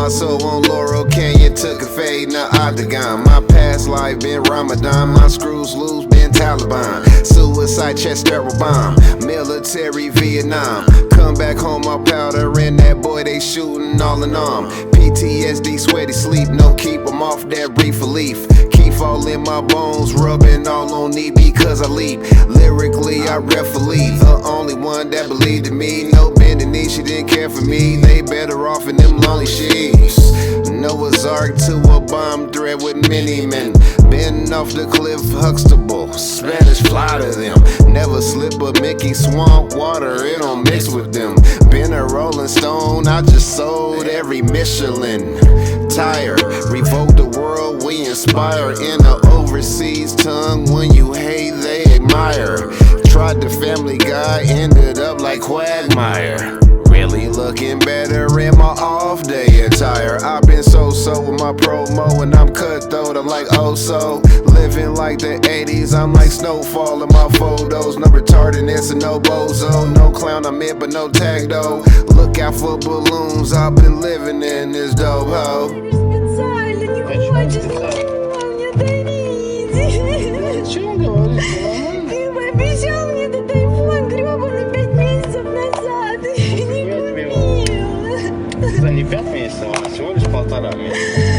my soul on Laurel Canyon, took a fade, now Octagon. My past life been Ramadan, my screws loose, been Taliban. Suicide chest barrel bomb, military Vietnam. Come back home, my powder and that boy they shooting all in arm. PTSD, sweaty sleep, no keep 'em off that reefer leaf. Keep all in my bones, rubbing all on me because I leap. Lyrically, I referee, the only one that believed in me. No bending knee, she didn't care for me. They better off in them lonely sheets. Noah's Ark to a bomb threat with many men. Been off the cliff, Huxtable, Spanish fly to them. Never slip a Mickey, swamp water, it don't mix with them. Been a Rolling Stone, I just sold every Michelin tire. Revoke the world, we inspire. In the overseas tongue, when you hate, they admire. Tried the Family Guy, ended up like Quagmire. Really looking better in my off day attire. I've been so with my promo and I'm cutthroat, I'm like oh so. Living like the 80s, I'm like snowfall in my photos. No retardedness and no bozo. No clown, I'm in but no tag though. Look out for balloons, I've been living in this dope ho. Не 5 месяцев, а всего лишь 1,5 месяца.